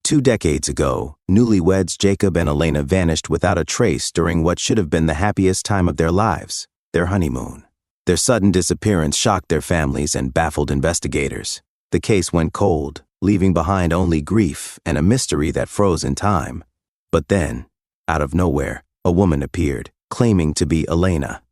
2 decades ago, newlyweds Jacob and Elena vanished without a trace during what should have been the happiest time of their lives, their honeymoon. Their sudden disappearance shocked their families and baffled investigators. The case went cold, leaving behind only grief and a mystery that froze in time. But then, out of nowhere, a woman appeared, claiming to be Elena.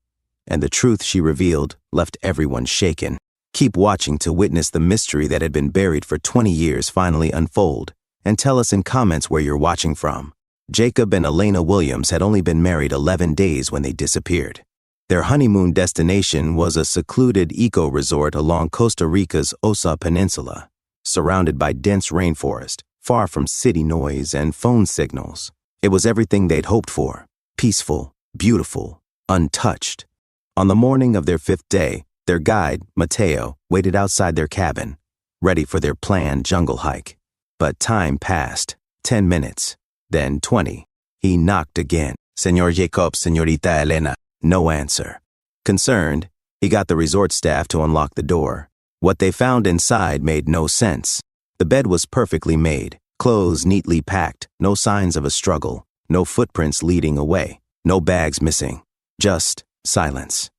And the truth she revealed left everyone shaken. Keep watching to witness the mystery that had been buried for 20 years finally unfold, and tell us in comments where you're watching from. Jacob and Elena Williams had only been married 11 days when they disappeared. Their honeymoon destination was a secluded eco-resort along Costa Rica's Osa Peninsula, surrounded by dense rainforest, far from city noise and phone signals. It was everything they'd hoped for: peaceful, beautiful, untouched. On the morning of their 5th day, their guide, Mateo, waited outside their cabin, ready for their planned jungle hike. But time passed, 10 minutes, then 20. He knocked again. "Señor Jacob, señorita Elena." No answer. Concerned, he got the resort staff to unlock the door. What they found inside made no sense. The bed was perfectly made, clothes neatly packed, no signs of a struggle, no footprints leading away, no bags missing, just silence.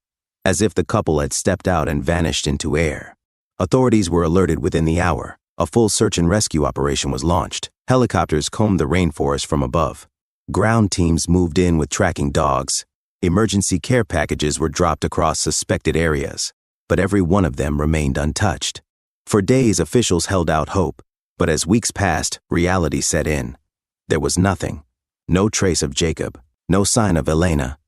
As if the couple had stepped out and vanished into air. Authorities were alerted within the hour. A full search and rescue operation was launched. Helicopters combed the rainforest from above. Ground teams moved in with tracking dogs. Emergency care packages were dropped across suspected areas, but every one of them remained untouched. For days, officials held out hope, but as weeks passed, reality set in. There was nothing. No trace of Jacob, no sign of Elena,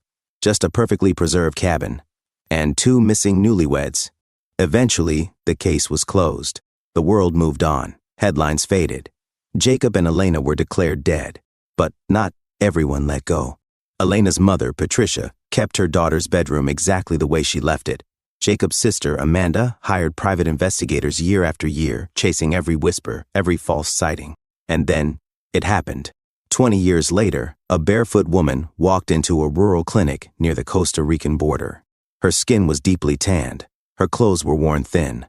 just a perfectly preserved cabin, and 2 missing newlyweds. Eventually, the case was closed. The world moved on. Headlines faded. Jacob and Elena were declared dead, but not everyone let go. Elena's mother, Patricia, kept her daughter's bedroom exactly the way she left it. Jacob's sister, Amanda, hired private investigators year after year, chasing every whisper, every false sighting. And then, it happened. 20 years later, a barefoot woman walked into a rural clinic near the Costa Rican border. Her skin was deeply tanned. Her clothes were worn thin.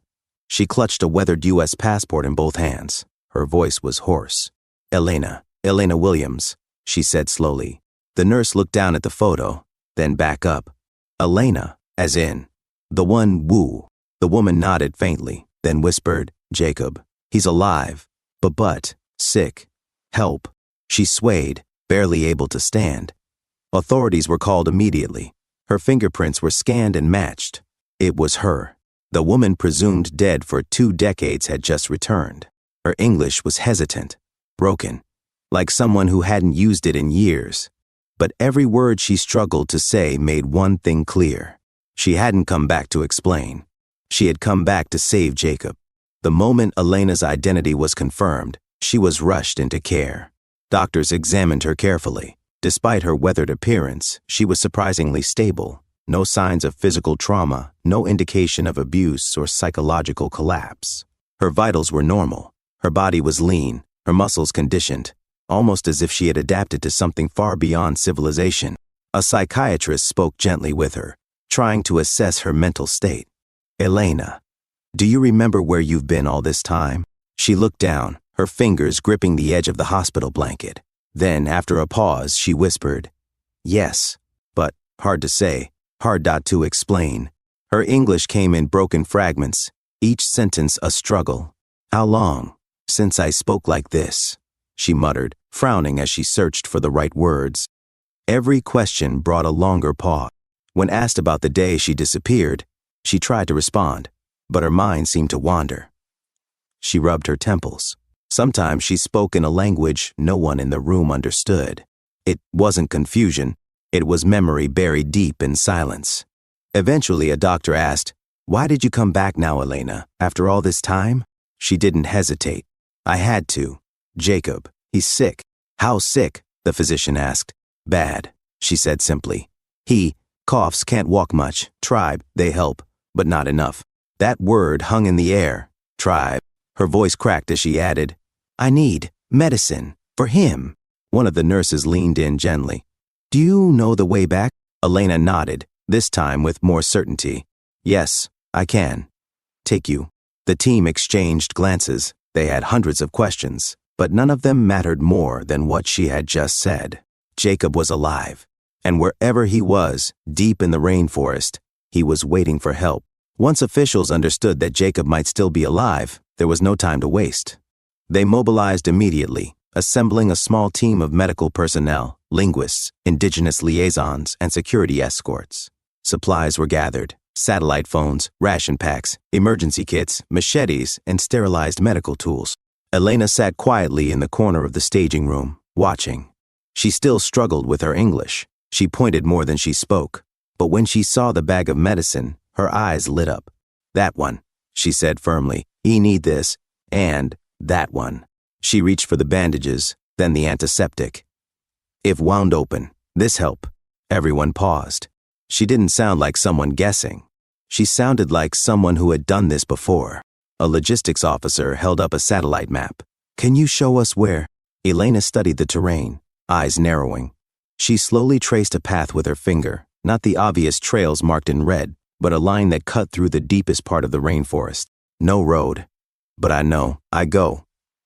She clutched a weathered U.S. passport in both hands. Her voice was hoarse. Elena Williams," she said slowly. The nurse looked down at the photo, then back up. "Elena, as in, the one woo." The woman nodded faintly, then whispered, "Jacob, he's alive, but sick. Help." She swayed, barely able to stand. Authorities were called immediately. Her fingerprints were scanned and matched. It was her. The woman presumed dead for 2 decades had just returned. Her English was hesitant, broken, like someone who hadn't used it in years. But every word she struggled to say made one thing clear. She hadn't come back to explain. She had come back to save Jacob. The moment Elena's identity was confirmed, she was rushed into care. Doctors examined her carefully. Despite her weathered appearance, she was surprisingly stable. No signs of physical trauma, no indication of abuse or psychological collapse. Her vitals were normal. Her body was lean, her muscles conditioned, almost as if she had adapted to something far beyond civilization. A psychiatrist spoke gently with her, trying to assess her mental state. "Elena, do you remember where you've been all this time?" She looked down, her fingers gripping the edge of the hospital blanket. Then, after a pause, she whispered, "Yes, but hard to say, hard not to explain." Her English came in broken fragments, each sentence a struggle. "How long since I spoke like this?" she muttered, frowning as she searched for the right words. Every question brought a longer pause. When asked about the day she disappeared, she tried to respond, but her mind seemed to wander. She rubbed her temples. Sometimes she spoke in a language no one in the room understood. It wasn't confusion, it was memory buried deep in silence. Eventually, a doctor asked, "Why did you come back now, Elena, after all this time?" She didn't hesitate. "I had to. Jacob, he's sick." "How sick?" the physician asked. "Bad," she said simply. "He coughs, can't walk much. Tribe, they help, but not enough." That word hung in the air. Tribe. Her voice cracked as she added, "I need medicine for him." One of the nurses leaned in gently. "Do you know the way back?" Elena nodded, this time with more certainty. "Yes, I can. Take you." The team exchanged glances. They had hundreds of questions, but none of them mattered more than what she had just said. Jacob was alive, and wherever he was, deep in the rainforest, he was waiting for help. Once officials understood that Jacob might still be alive, there was no time to waste. They mobilized immediately, assembling a small team of medical personnel, linguists, indigenous liaisons, and security escorts. Supplies were gathered: satellite phones, ration packs, emergency kits, machetes, and sterilized medical tools. Elena sat quietly in the corner of the staging room, watching. She still struggled with her English. She pointed more than she spoke. But when she saw the bag of medicine, her eyes lit up. "That one," she said firmly. "He need this, and that one." She reached for the bandages, then the antiseptic. If wound open, this help. Everyone paused. She didn't sound like someone guessing. She sounded like someone who had done this before. A logistics officer held up a satellite map. "Can you show us where?" Elena studied the terrain, eyes narrowing. She slowly traced a path with her finger, not the obvious trails marked in red, but a line that cut through the deepest part of the rainforest. "No road. But I know. I go.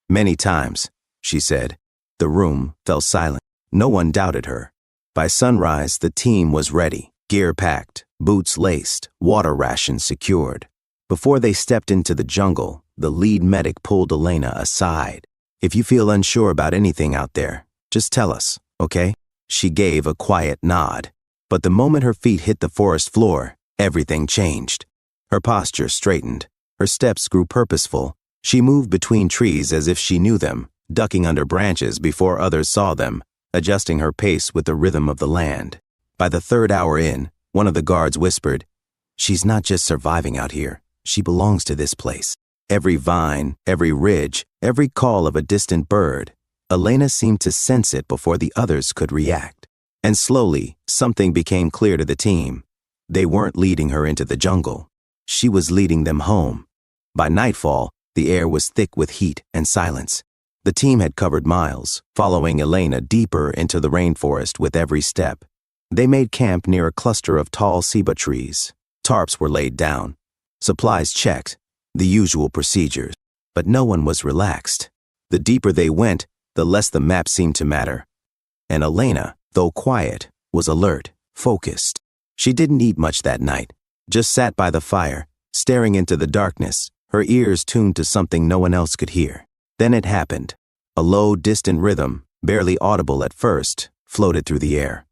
Many times," she said. The room fell silent. No one doubted her. By sunrise, the team was ready, gear packed, boots laced, water rations secured. Before they stepped into the jungle, the lead medic pulled Elena aside. "If you feel unsure about anything out there, just tell us, okay?" She gave a quiet nod. But the moment her feet hit the forest floor, everything changed. Her posture straightened. Her steps grew purposeful. She moved between trees as if she knew them, ducking under branches before others saw them, adjusting her pace with the rhythm of the land. By the third hour in, one of the guards whispered, "She's not just surviving out here. She belongs to this place." Every vine, every ridge, every call of a distant bird, Elena seemed to sense it before the others could react. And slowly, something became clear to the team. They weren't leading her into the jungle. She was leading them home. By nightfall, the air was thick with heat and silence. The team had covered miles, following Elena deeper into the rainforest with every step. They made camp near a cluster of tall ceiba trees. Tarps were laid down. Supplies checked, the usual procedures. But no one was relaxed. The deeper they went, the less the map seemed to matter. And Elena, though quiet, was alert, focused. She didn't eat much that night, just sat by the fire, staring into the darkness, her ears tuned to something no one else could hear. Then it happened. A low, distant rhythm, barely audible at first, floated through the air.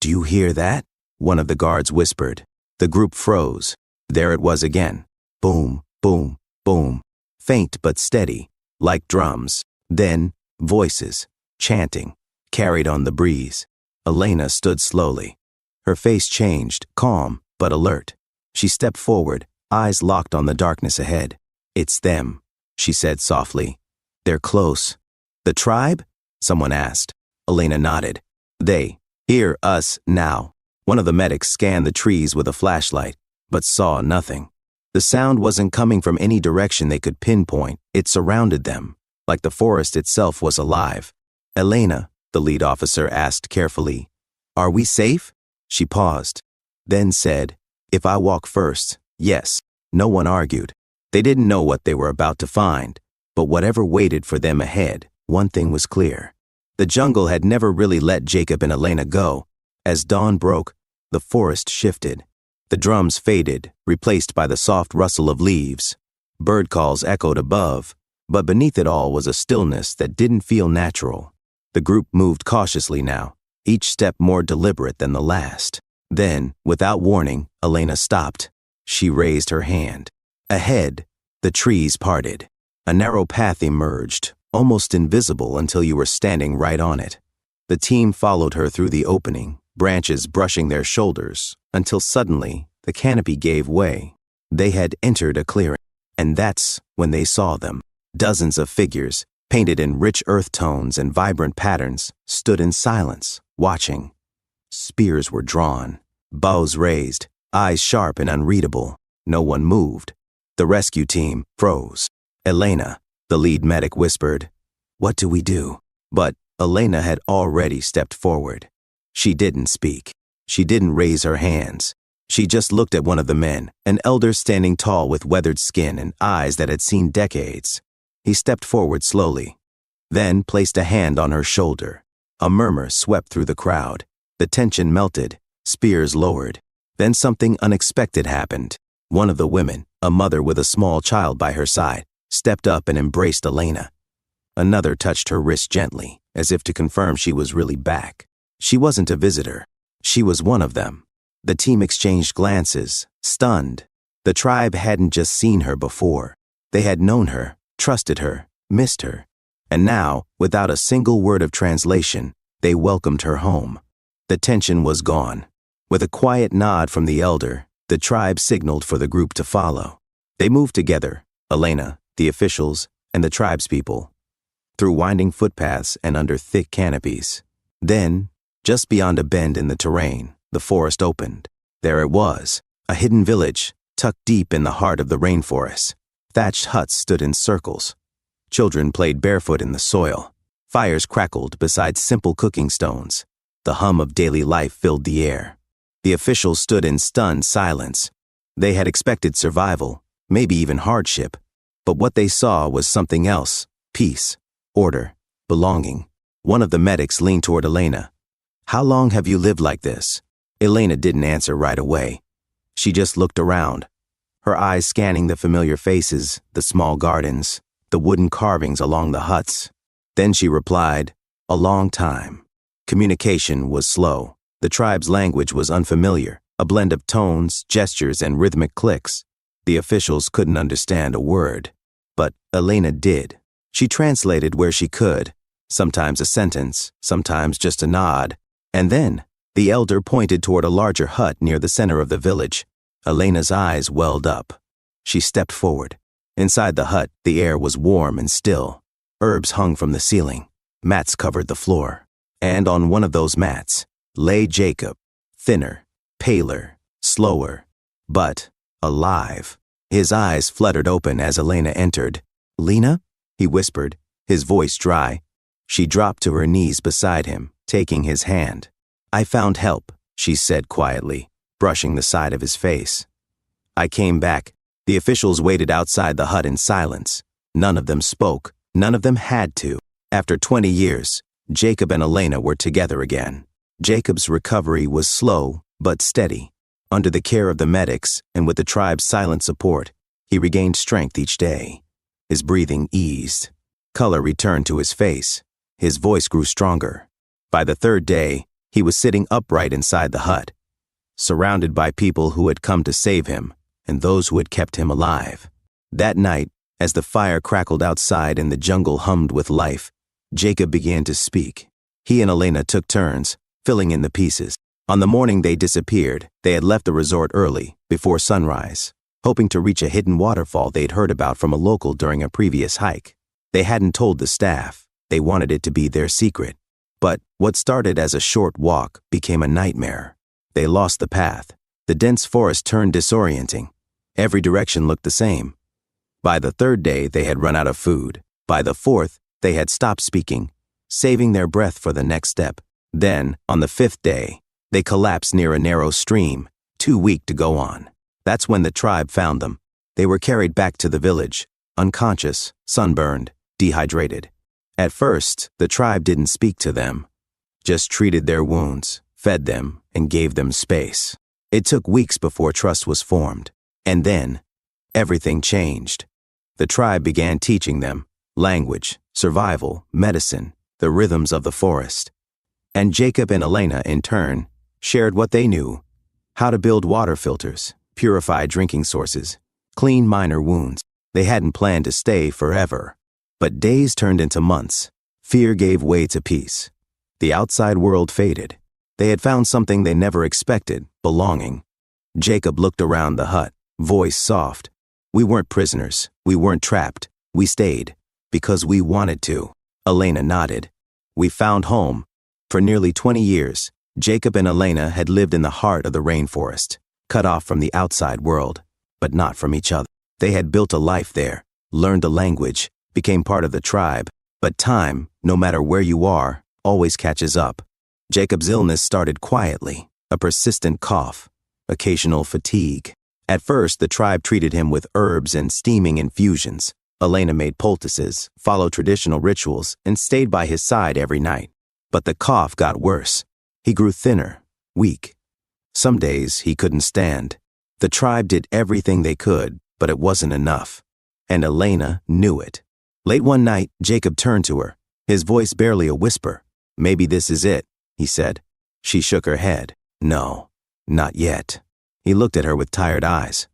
"Do you hear that?" one of the guards whispered. The group froze. There it was again. Boom, boom, boom. Faint but steady, like drums. Then, voices, chanting, carried on the breeze. Elena stood slowly. Her face changed, calm but alert. She stepped forward, eyes locked on the darkness ahead. "It's them," she said softly. "They're close." "The tribe?" someone asked. Elena nodded. "They hear us now." One of the medics scanned the trees with a flashlight, but saw nothing. The sound wasn't coming from any direction they could pinpoint. It surrounded them, like the forest itself was alive. "Elena," the lead officer asked carefully, "are we safe?" She paused, then said, "If I walk first, yes." No one argued. They didn't know what they were about to find, but whatever waited for them ahead, one thing was clear. The jungle had never really let Jacob and Elena go. As dawn broke, the forest shifted. The drums faded, replaced by the soft rustle of leaves. Bird calls echoed above, but beneath it all was a stillness that didn't feel natural. The group moved cautiously now, each step more deliberate than the last. Then, without warning, Elena stopped. She raised her hand. Ahead, the trees parted. A narrow path emerged, almost invisible until you were standing right on it. The team followed her through the opening, branches brushing their shoulders, until suddenly the canopy gave way. They had entered a clearing, and that's when they saw them. Dozens of figures, painted in rich earth tones and vibrant patterns, stood in silence, watching. Spears were drawn, bows raised, eyes sharp and unreadable. No one moved. The rescue team froze. "Elena," the lead medic whispered, "what do we do?" But Elena had already stepped forward. She didn't speak. She didn't raise her hands. She just looked at one of the men, an elder standing tall with weathered skin and eyes that had seen decades. He stepped forward slowly. then placed a hand on her shoulder. A murmur swept through the crowd. The tension melted, spears lowered. Then something unexpected happened. One of the women, a mother with a small child by her side, stepped up and embraced Elena. Another touched her wrist gently, as if to confirm she was really back. She wasn't a visitor. She was one of them. The team exchanged glances, stunned. The tribe hadn't just seen her before. They had known her, trusted her, missed her. And now, without a single word of translation, they welcomed her home. The tension was gone. With a quiet nod from the elder, the tribe signaled for the group to follow. They moved together, Elena, the officials, and the tribespeople, through winding footpaths and under thick canopies. Then, just beyond a bend in the terrain, the forest opened. There it was, a hidden village, tucked deep in the heart of the rainforest. Thatched huts stood in circles. Children played barefoot in the soil. Fires crackled beside simple cooking stones. The hum of daily life filled the air. The officials stood in stunned silence. They had expected survival, maybe even hardship. But what they saw was something else: peace, order, belonging. One of the medics leaned toward Elena. "How long have you lived like this?" Elena didn't answer right away. She just looked around, her eyes scanning the familiar faces, the small gardens, the wooden carvings along the huts. Then she replied, "A long time." Communication was slow. The tribe's language was unfamiliar, a blend of tones, gestures, and rhythmic clicks. The officials couldn't understand a word. But Elena did. She translated where she could, sometimes a sentence, sometimes just a nod. And then, the elder pointed toward a larger hut near the center of the village. Elena's eyes welled up. She stepped forward. Inside the hut, the air was warm and still. Herbs hung from the ceiling. Mats covered the floor. And on one of those mats lay Jacob, thinner, paler, slower, but alive. His eyes fluttered open as Elena entered. "Lena?" he whispered, his voice dry. She dropped to her knees beside him, taking his hand. "I found help," she said quietly, brushing the side of his face. "I came back." The officials waited outside the hut in silence. None of them spoke. None of them had to. After 20 years, Jacob and Elena were together again. Jacob's recovery was slow but steady. Under the care of the medics and with the tribe's silent support, he regained strength each day. His breathing eased. Color returned to his face. His voice grew stronger. By the third day, he was sitting upright inside the hut, surrounded by people who had come to save him and those who had kept him alive. That night, as the fire crackled outside and the jungle hummed with life, Jacob began to speak. He and Elena took turns, filling in the pieces. On the morning they disappeared, they had left the resort early, before sunrise, hoping to reach a hidden waterfall they'd heard about from a local during a previous hike. They hadn't told the staff. They wanted it to be their secret. But what started as a short walk became a nightmare. They lost the path. The dense forest turned disorienting. Every direction looked the same. By the third day, they had run out of food. By the fourth, they had stopped speaking, saving their breath for the next step. Then, on the fifth day, they collapsed near a narrow stream, too weak to go on. That's when the tribe found them. They were carried back to the village, unconscious, sunburned, dehydrated. At first, the tribe didn't speak to them, just treated their wounds, fed them, and gave them space. It took weeks before trust was formed. And then, everything changed. The tribe began teaching them language, survival, medicine, the rhythms of the forest. And Jacob and Elena, in turn, shared what they knew: how to build water filters, purify drinking sources, clean minor wounds. They hadn't planned to stay forever. But days turned into months. Fear gave way to peace. The outside world faded. They had found something they never expected: belonging. Jacob looked around the hut, voice soft. "We weren't prisoners. We weren't trapped. We stayed because we wanted to." Elena nodded. "We found home." For nearly 20 years, Jacob and Elena had lived in the heart of the rainforest, cut off from the outside world, but not from each other. They had built a life there, learned the language, became part of the tribe. But time, no matter where you are, always catches up. Jacob's illness started quietly, a persistent cough, occasional fatigue. At first, the tribe treated him with herbs and steaming infusions. Elena made poultices, followed traditional rituals, and stayed by his side every night. But the cough got worse. He grew thinner, weak. Some days he couldn't stand. The tribe did everything they could, but it wasn't enough. And Elena knew it. Late one night, Jacob turned to her, his voice barely a whisper. "Maybe this is it," he said. She shook her head. "No, not yet." He looked at her with tired eyes.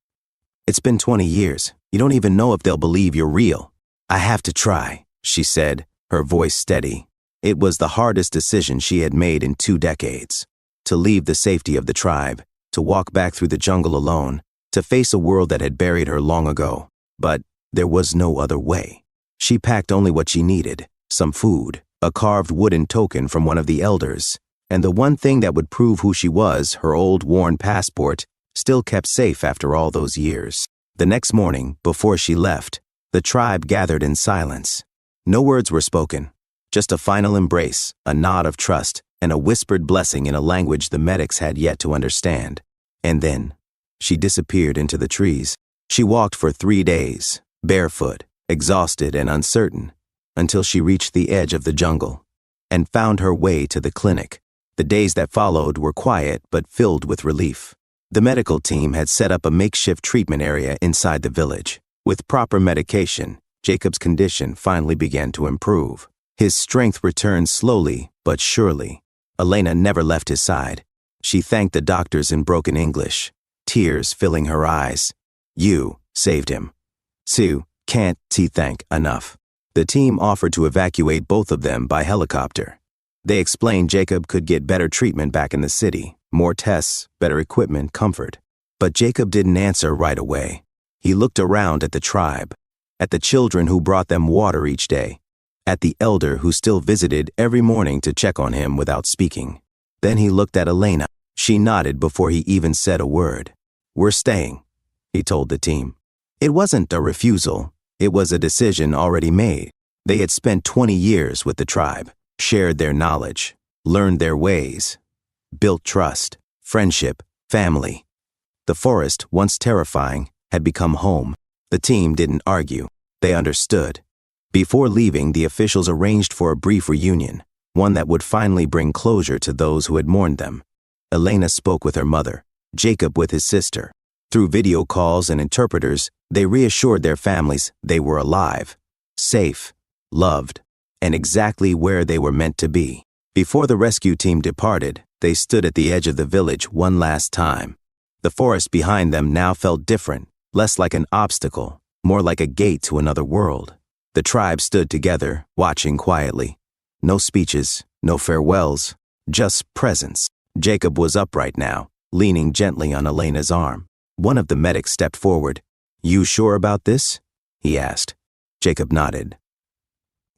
"It's been 20 years. You don't even know if they'll believe you're real." "I have to try," she said, her voice steady. It was the hardest decision she had made in 2 decades. To leave the safety of the tribe, to walk back through the jungle alone, to face a world that had buried her long ago. But there was no other way. She packed only what she needed, some food, a carved wooden token from one of the elders, and the one thing that would prove who she was, her old worn passport, still kept safe after all those years. The next morning, before she left, the tribe gathered in silence. No words were spoken, just a final embrace, a nod of trust, and a whispered blessing in a language the medics had yet to understand. And then, she disappeared into the trees. She walked for 3 days, barefoot, exhausted and uncertain, until she reached the edge of the jungle and found her way to the clinic. The days that followed were quiet but filled with relief. The medical team had set up a makeshift treatment area inside the village. With proper medication, Jacob's condition finally began to improve. His strength returned slowly but surely. Elena never left his side. She thanked the doctors in broken English, tears filling her eyes. "You saved him." "Sue, can't thank enough." The team offered to evacuate both of them by helicopter. They explained Jacob could get better treatment back in the city, more tests, better equipment, comfort. But Jacob didn't answer right away. He looked around at the tribe, at the children who brought them water each day, at the elder who still visited every morning to check on him without speaking. Then he looked at Elena. She nodded before he even said a word. "We're staying," he told the team. It wasn't a refusal. It was a decision already made. They had spent 20 years with the tribe, shared their knowledge, learned their ways, built trust, friendship, family. The forest, once terrifying, had become home. The team didn't argue. They understood. Before leaving, the officials arranged for a brief reunion, one that would finally bring closure to those who had mourned them. Elena spoke with her mother, Jacob with his sister. Through video calls and interpreters, they reassured their families they were alive, safe, loved, and exactly where they were meant to be. Before the rescue team departed, they stood at the edge of the village one last time. The forest behind them now felt different, less like an obstacle, more like a gate to another world. The tribe stood together, watching quietly. No speeches, no farewells, just presence. Jacob was upright now, leaning gently on Elena's arm. One of the medics stepped forward. "You sure about this?" he asked. Jacob nodded.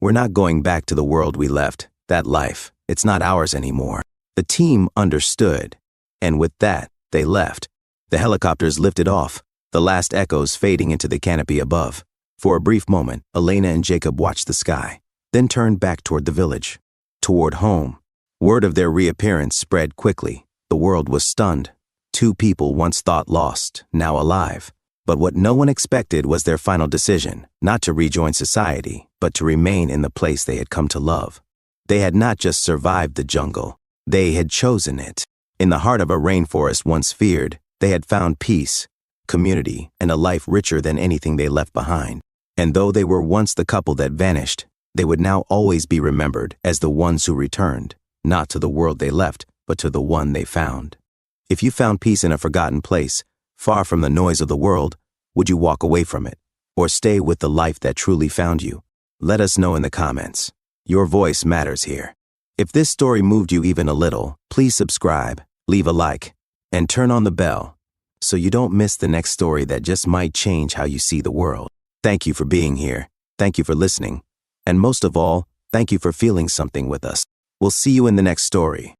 "We're not going back to the world we left, that life. It's not ours anymore." The team understood, and with that, they left. The helicopters lifted off, the last echoes fading into the canopy above. For a brief moment, Elena and Jacob watched the sky, then turned back toward the village, toward home. Word of their reappearance spread quickly. The world was stunned. 2 people once thought lost, now alive. But what no one expected was their final decision, not to rejoin society, but to remain in the place they had come to love. They had not just survived the jungle, they had chosen it. In the heart of a rainforest once feared, they had found peace, community, and a life richer than anything they left behind. And though they were once the couple that vanished, they would now always be remembered as the ones who returned, not to the world they left, but to the one they found. If you found peace in a forgotten place, far from the noise of the world, would you walk away from it, or stay with the life that truly found you? Let us know in the comments. Your voice matters here. If this story moved you even a little, please subscribe, leave a like, and turn on the bell so you don't miss the next story that just might change how you see the world. Thank you for being here. Thank you for listening. And most of all, thank you for feeling something with us. We'll see you in the next story.